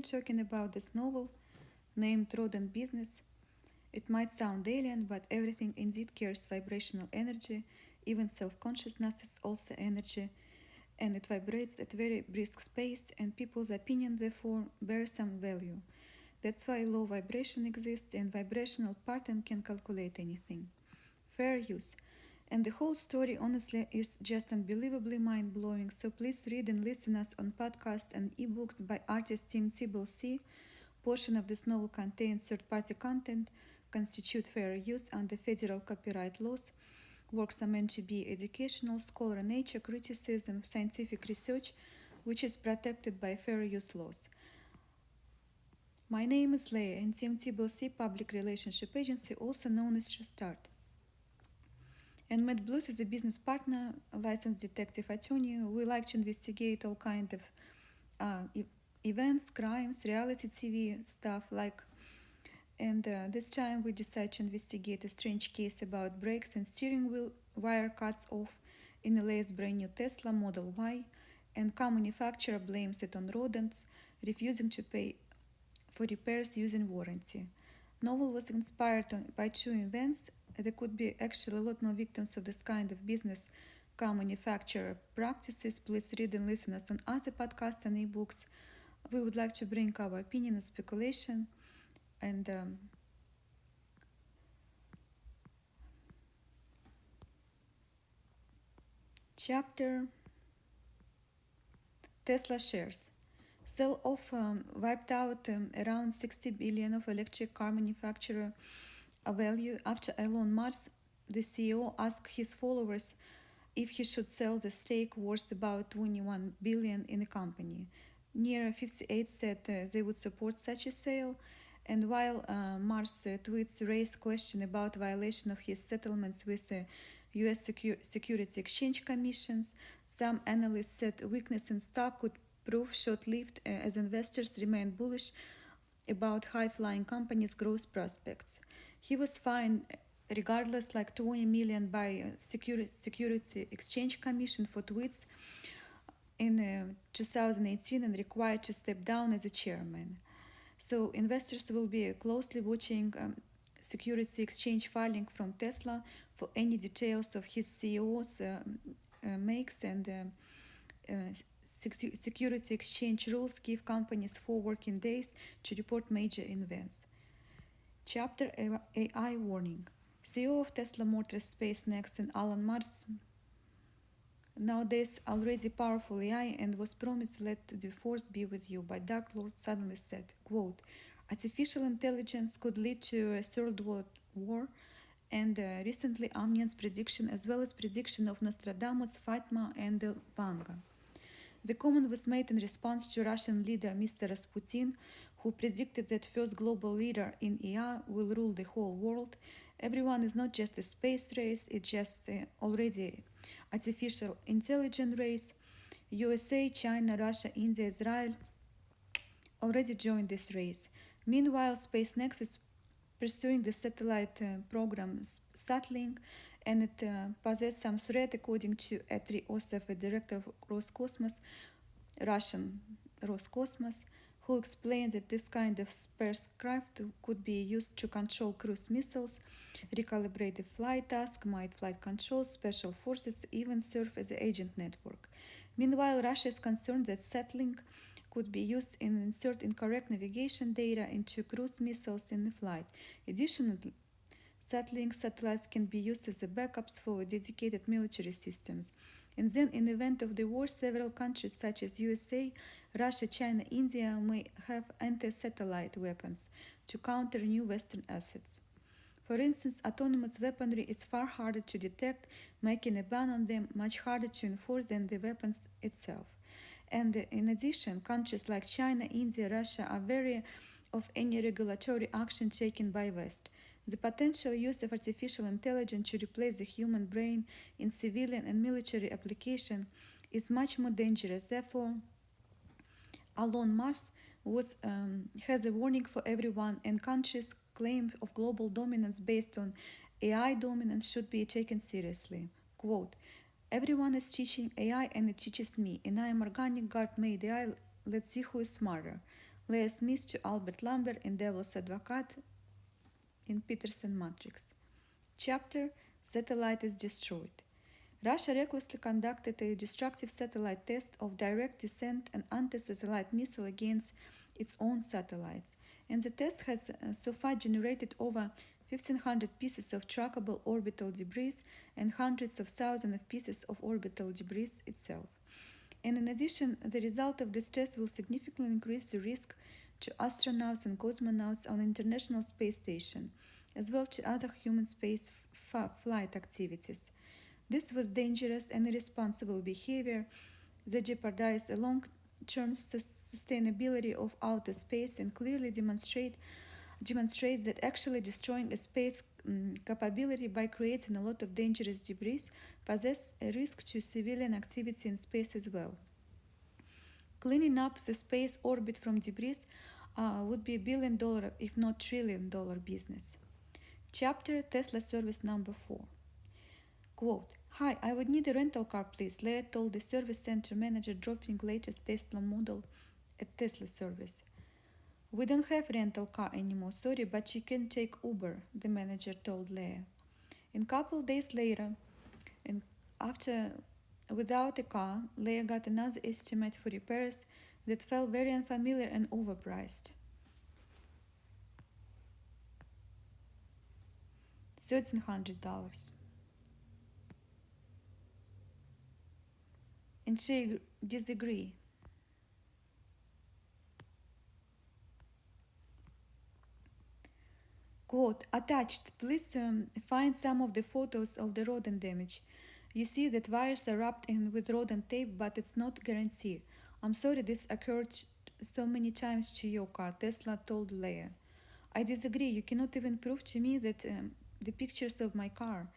talking about this novel named Rodent Business. It might sound alien, but everything indeed carries vibrational energy. Even self-consciousness is also energy, and it vibrates at very brisk pace, and people's opinion therefore bears some value. That's why low vibration exists, and vibrational pattern can calculate anything. Fair use. And the whole story honestly is just unbelievably mind-blowing, so please read and listen us on podcasts and ebooks by artist TMTBellC. Portion of this novel contains third-party content, constitute fair use under federal copyright laws. Works are meant to be educational, scholar nature, criticism, scientific research, which is protected by fair use laws. My name is Leia, and TMTBellC Public Relationship Agency, also known as Start. And Matt Blues is a business partner, a licensed detective attorney. We like to investigate all kinds of events, crimes, reality TV stuff like. And this time we decide to investigate a strange case about brakes and steering wheel wire cuts off in Leia's brand new Tesla Model Y, and car manufacturer blames it on rodents, refusing to pay for repairs using warranty. Novel was inspired by true events. There could be actually a lot more victims of this kind of business car manufacturer practices. Please read and listen us on other podcasts and ebooks. We would like to bring our opinion and speculation. And chapter Tesla shares. Sell off wiped out around 60 billion of electric car manufacturer value after Elon Musk, the CEO, asked his followers if he should sell the stake worth about 21 billion in the company. Near 58 said they would support such a sale, and while Musk's tweets raised question about violation of his settlements with the U.S. Security Exchange Commission, some analysts said weakness in stock could prove short-lived as investors remain bullish about high-flying companies' growth prospects. He was fined regardless like 20 million by Security Exchange Commission for tweets in 2018 and required to step down as a chairman. So investors will be closely watching Security Exchange filing from Tesla for any details of his CEO's makes, and Security Exchange rules give companies 4 working days to report major events. Chapter AI Warning. CEO of Tesla Motors SpaceX and Elon Musk, nowadays already powerful AI, and was promised "Let the Force be with you" by Dark Lord, suddenly said, quote, "Artificial intelligence could lead to a third world war," and recently Omnium's prediction, as well as prediction of Nostradamus, Fatma, and Vanga. The comment was made in response to Russian leader Mr. Rasputin, who predicted that first global leader in AI will rule the whole world. Everyone is not just a space race, it's just already artificial intelligence race. USA, China, Russia, India, Israel already joined this race. Meanwhile, SpaceX is pursuing the satellite program Starlink, and it poses some threat, according to Etri Ostov, a director of Roscosmos, Russian Roscosmos, who explained that this kind of spacecraft could be used to control cruise missiles, recalibrate the flight task, might flight control, special forces, even serve as an agent network. Meanwhile, Russia is concerned that Starlink could be used in insert incorrect navigation data into cruise missiles in the flight. Additionally, Starlink satellites can be used as backups for dedicated military systems. And then, in the event of the war, several countries such as USA, Russia, China, India may have anti-satellite weapons to counter new Western assets. For instance, autonomous weaponry is far harder to detect, making a ban on them much harder to enforce than the weapons itself. And in addition, countries like China, India, Russia are wary of any regulatory action taken by West. The potential use of artificial intelligence to replace the human brain in civilian and military application is much more dangerous. Therefore, Elon Musk has a warning for everyone, and countries' claim of global dominance based on AI dominance should be taken seriously. Quote, "Everyone is teaching AI and it teaches me, and I am organic God-made AI. Let's see who is smarter." Leah Smith to Albert Lambert in Devil's Advocate in Peterson Matrix. Chapter: Satellite is destroyed. Russia recklessly conducted a destructive satellite test of direct descent and anti-satellite missile against its own satellites, and the test has so far generated over 1,500 pieces of trackable orbital debris and hundreds of thousands of pieces of orbital debris itself. And in addition, the result of this test will significantly increase the risk to astronauts and cosmonauts on the International Space Station, as well as to other human space flight activities. This was dangerous and irresponsible behavior that jeopardized the long-term sustainability of outer space and clearly demonstrates that actually destroying a space capability by creating a lot of dangerous debris poses a risk to civilian activity in space as well. Cleaning up the space orbit from debris would be $1 billion, if not $1 trillion business. Chapter: Tesla service number 4. Quote: "Hi, I would need a rental car, please," Leah told the service center manager, dropping latest Tesla model at Tesla service. "We don't have rental car anymore, sorry, but you can take Uber," the manager told Leah. A couple days later, and after without a car, Leah got another estimate for repairs that felt very unfamiliar and overpriced. $1,300. And she disagreed. Quote: "Attached, please find some of the photos of the rodent damage. You see that wires are wrapped in with rodent tape, but it's not guaranteed. I'm sorry this occurred so many times to your car," Tesla told Leah. "I disagree. You cannot even prove to me that the pictures of my car,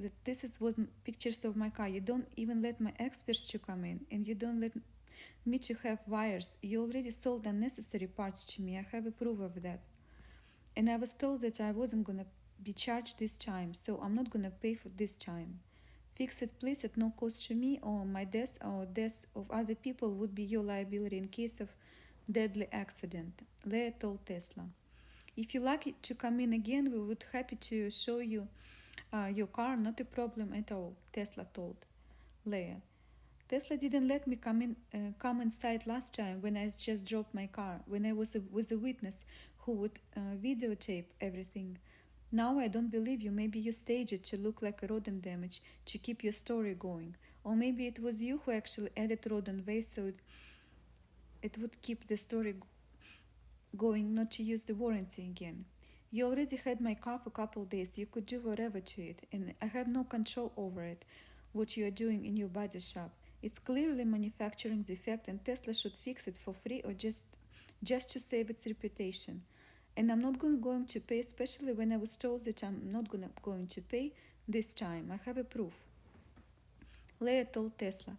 that was pictures of my car. You don't even let my experts to come in, and you don't let me to have wires. You already sold unnecessary parts to me. I have a proof of that. And I was told that I wasn't gonna be charged this time, so I'm not gonna pay for this time. Fix it, please, at no cost to me, or my death or death of other people would be your liability in case of deadly accident," Leah told Tesla. "If you like to come in again, we would happy to show you your car, not a problem at all," Tesla told Leah. "Tesla didn't let me come inside last time when I just dropped my car, when I was with a witness who would videotape everything. Now I don't believe you. Maybe you staged it to look like a rodent damage to keep your story going. Or maybe it was you who actually added rodent waste so it would keep the story going, not to use the warranty again. You already had my car for a couple of days. You could do whatever to it, and I have no control over it, what you are doing in your body shop. It's clearly a manufacturing defect, and Tesla should fix it for free or just to save its reputation. And I'm not going to pay, especially when I was told that I'm not going to pay this time. I have a proof," Leah told Tesla.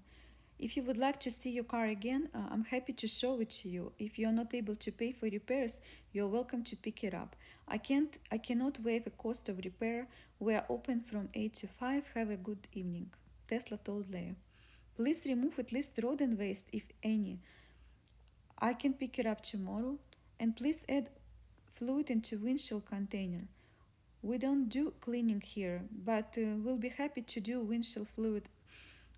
"If you would like to see your car again, I'm happy to show it to you. If you are not able to pay for repairs, you're welcome to pick it up. I cannot waive a cost of repair. We are open from 8 to 5. Have a good evening," Tesla told Leah. "Please remove at least rodent waste, if any. I can pick it up tomorrow. And please add fluid into windshield container. We don't do cleaning here, but we'll be happy to do windshield fluid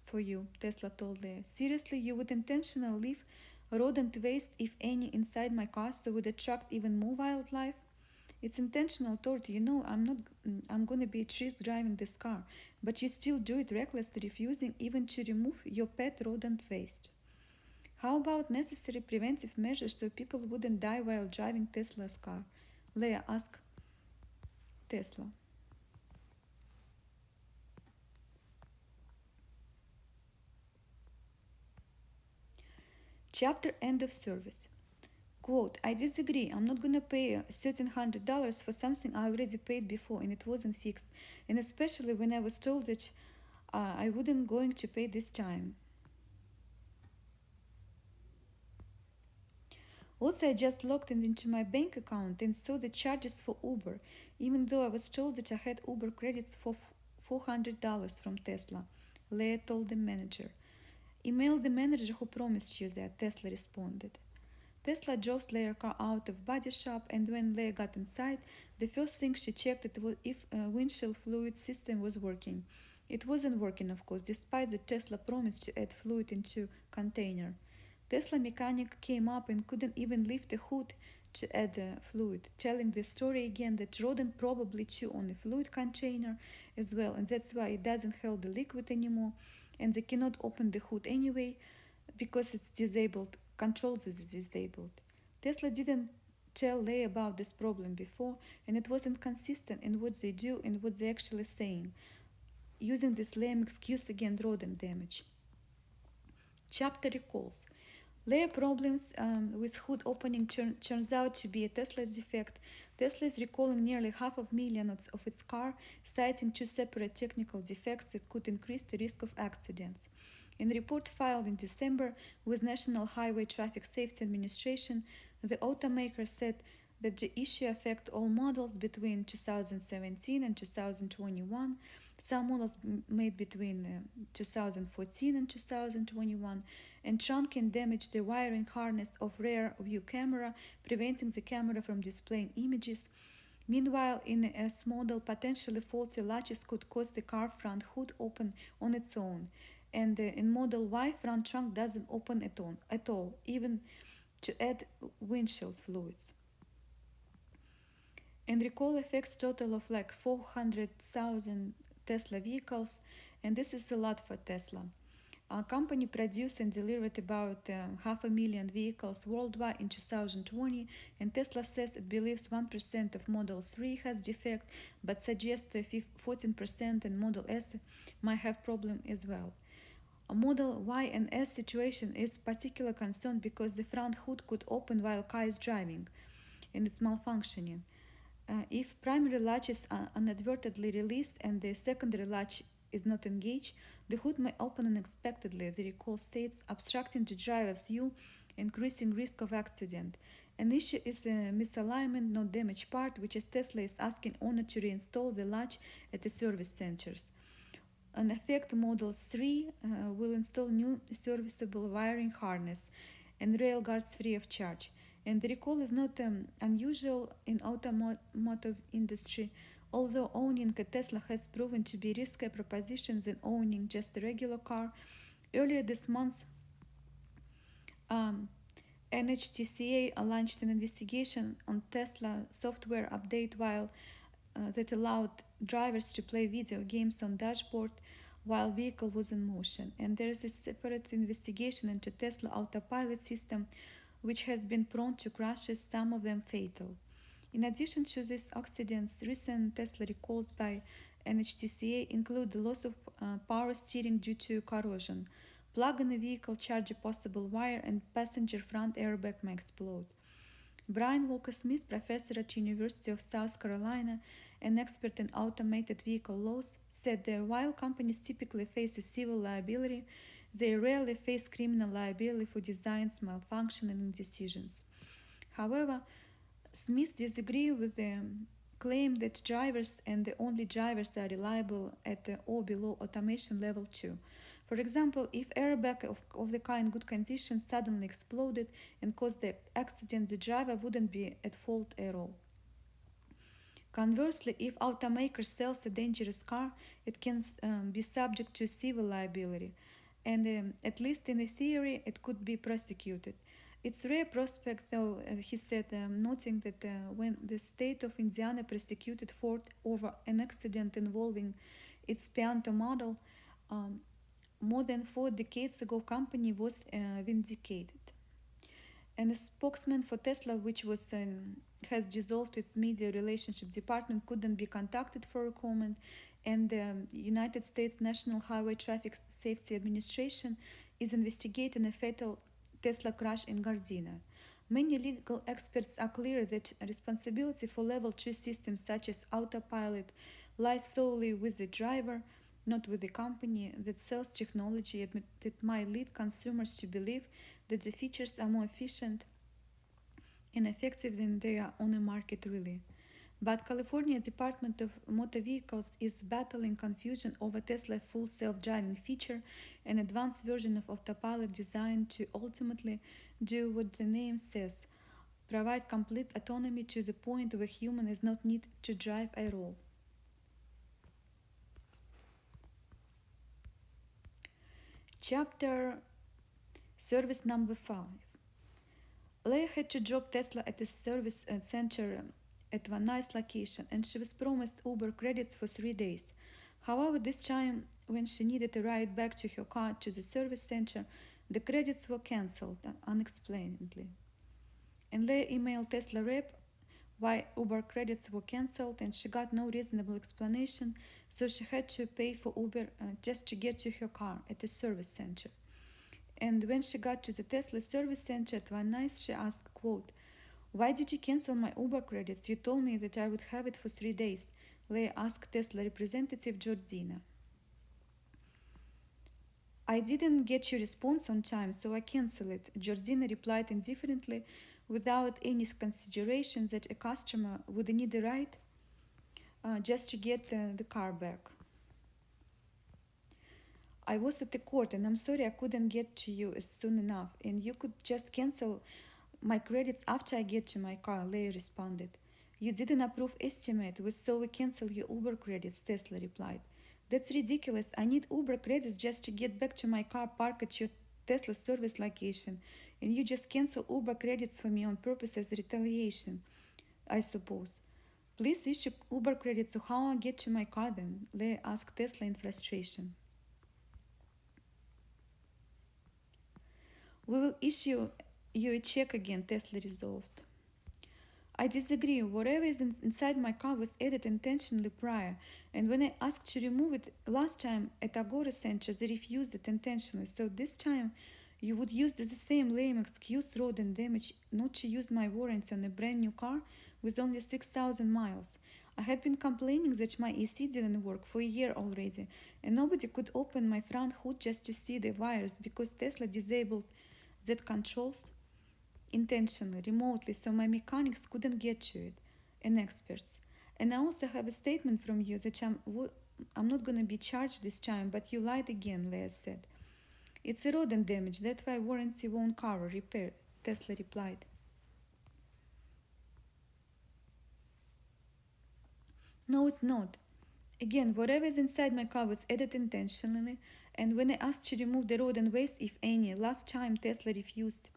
for you," Tesla told Leah. "Seriously, you would intentionally leave rodent waste, if any, inside my car so it would attract even more wildlife? It's intentional thought. You know I'm gonna be at risk driving this car, but you still do it recklessly, refusing even to remove your pet rodent waste. How about necessary preventive measures so people wouldn't die while driving Tesla's car?" Leah asked Tesla. Chapter: End of service. Quote: "I disagree. I'm not gonna pay $1,300 for something I already paid before and it wasn't fixed, and especially when I was told that I wouldn't going to pay this time. Also, I just logged into my bank account and saw the charges for Uber, even though I was told that I had Uber credits for $400 from Tesla," Leah told the manager. "Email the manager who promised you that," Tesla responded. Tesla drove Leia's car out of body shop, and when Leia got inside, the first thing she checked it was if windshield fluid system was working. It wasn't working, of course, despite the Tesla promise to add fluid into container. Tesla mechanic came up and couldn't even lift the hood to add the fluid, telling the story again that Rodent probably chew on the fluid container as well, and that's why it doesn't hold the liquid anymore, and they cannot open the hood anyway because it's disabled, controls is disabled. Tesla didn't tell Leia about this problem before, and it wasn't consistent in what they do and what they're actually saying, using this lame excuse against rodent damage. Chapter recalls. Leia problems with hood opening turns out to be a Tesla's defect. Tesla is recalling nearly 500,000 of its car, citing two separate technical defects that could increase the risk of accidents. In a report filed in December with National Highway Traffic Safety Administration, the automaker said that the issue affects all models between 2017 and 2021, some models made between 2014 and 2021, and trunk can damage the wiring harness of rear view camera, preventing the camera from displaying images. Meanwhile, in a S model, potentially faulty latches could cause the car front hood open on its own. And in Model Y, front trunk doesn't open at all, even to add windshield fluids. And recall affects total of like 400,000 Tesla vehicles, and this is a lot for Tesla. Our company produced and delivered about 500,000 vehicles worldwide in 2020, and Tesla says it believes 1% of Model 3 has defect, but suggests 14% and Model S might have problem as well. A Model Y and S situation is particular concern because the front hood could open while car is driving, and it's malfunctioning. If primary latch is inadvertently released and the secondary latch is not engaged, the hood may open unexpectedly, the recall states, obstructing the driver's view, increasing risk of accident. An issue is a misalignment, not damaged part, which is Tesla is asking owner to reinstall the latch at the service centers. In effect, Model 3 will install new serviceable wiring harness and rail guards free of charge. And the recall is not unusual in automotive industry, although owning a Tesla has proven to be riskier proposition than owning just a regular car. Earlier this month, NHTSA launched an investigation on Tesla software update that allowed drivers to play video games on dashboard while vehicle was in motion. And there is a separate investigation into Tesla autopilot system, which has been prone to crashes, some of them fatal. In addition to these accidents, recent Tesla recalls by NHTSA include the loss of power steering due to corrosion, plug in a vehicle, charge a possible wire, and passenger front airbag may explode. Brian Walker-Smith, professor at University of South Carolina and expert in automated vehicle laws, said that while companies typically face a civil liability, they rarely face criminal liability for designs, malfunctioning, and decisions. However, Smith disagreed with the claim that drivers and the only drivers are reliable at or below automation level 2. For example, if airbag of the car in good condition suddenly exploded and caused the accident, the driver wouldn't be at fault at all. Conversely, if automaker sells a dangerous car, it can be subject to civil liability, and at least in theory, it could be prosecuted. It's a rare prospect, though, he said, noting that when the state of Indiana prosecuted Ford over an accident involving its Pianto model, more than 4 decades ago, company was vindicated. And a spokesman for Tesla, which has dissolved its media relationship department, couldn't be contacted for a comment, and the United States National Highway Traffic Safety Administration is investigating a fatal Tesla crash in Gardena. Many legal experts are clear that responsibility for level 2 systems such as autopilot lies solely with the driver, not with the company that sells technology that might lead consumers to believe that the features are more efficient and effective than they are on the market really. But California Department of Motor Vehicles is battling confusion over Tesla's full self-driving feature, an advanced version of autopilot designed to ultimately do what the name says, provide complete autonomy to the point where human is not need to drive at all. Chapter Service number 5. Leah had to drop Tesla at a service center at one nice location, and she was promised Uber credits for 3 days. However, this time, when she needed a ride back to her car to the service center, the credits were cancelled unexplainedly. And Leah emailed Tesla rep why Uber credits were cancelled, and she got no reasonable explanation, so she had to pay for Uber just to get to her car at the service center. And when she got to the Tesla service center at one night, she asked, quote, "Why did you cancel my Uber credits? You told me that I would have it for 3 days," Leah asked Tesla representative Georgina. "I didn't get your response on time, so I canceled it," Georgina replied indifferently, without any consideration that a customer would need a ride just to get the car back. "I was at the court, and I'm sorry I couldn't get to you as soon enough, and you could just cancel my credits after I get to my car," Leah responded. "You didn't approve estimate, so we cancel your Uber credits," Tesla replied. "That's ridiculous. I need Uber credits just to get back to my car parked at your Tesla service location, and you just cancel Uber credits for me on purpose as retaliation, I suppose. Please issue Uber credits, so how I get to my car then?" Leah asked Tesla in frustration. "We will issue you a check again," Tesla resolved. "I disagree. Whatever is inside my car was added intentionally prior, and when I asked to remove it last time at Agora Center, they refused it intentionally. So this time, you would use the same lame excuse, rodent damage, not to use my warranty on a brand new car with only 6,000 miles. I had been complaining that my AC didn't work for a year already, and nobody could open my front hood just to see the wires because Tesla disabled that controls intentionally, remotely, so my mechanics couldn't get to it, and experts. And I also have a statement from you that I'm not going to be charged this time, but you lied again," Leah said. "It's a rodent damage, that's why warranty won't cover repair," Tesla replied. "No, it's not. Again, whatever is inside my car was added intentionally, and when I asked to remove the rodent waste, if any, last time Tesla refused.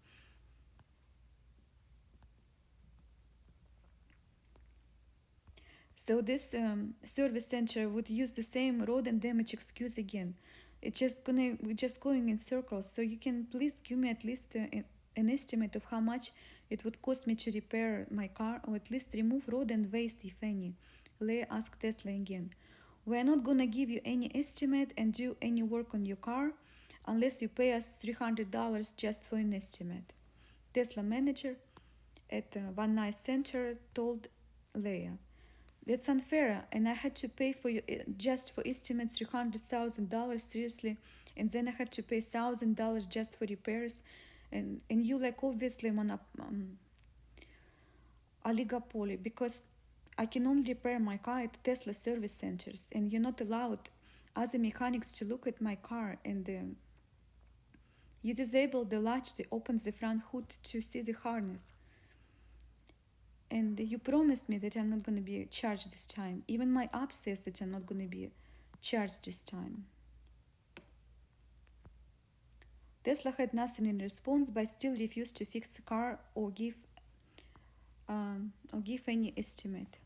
So this service center would use the same rodent damage excuse again. We're just going in circles. So you can please give me at least an estimate of how much it would cost me to repair my car, or at least remove rodent waste, if any," Leah asked Tesla again. "We're not gonna give you any estimate and do any work on your car unless you pay us $300 just for an estimate," Tesla manager at Van Nuys Center told Leah. "That's unfair, and I had to pay for you just for estimates $300,000 seriously, and then I have to pay $1,000 just for repairs, and you like obviously oligopoly, because I can only repair my car at Tesla service centers, and you're not allowed other mechanics to look at my car, and you disable the latch that opens the front hood to see the harness. And you promised me that I'm not going to be charged this time. Even my app says that I'm not going to be charged this time." Tesla had nothing in response, but still refused to fix the car or give any estimate.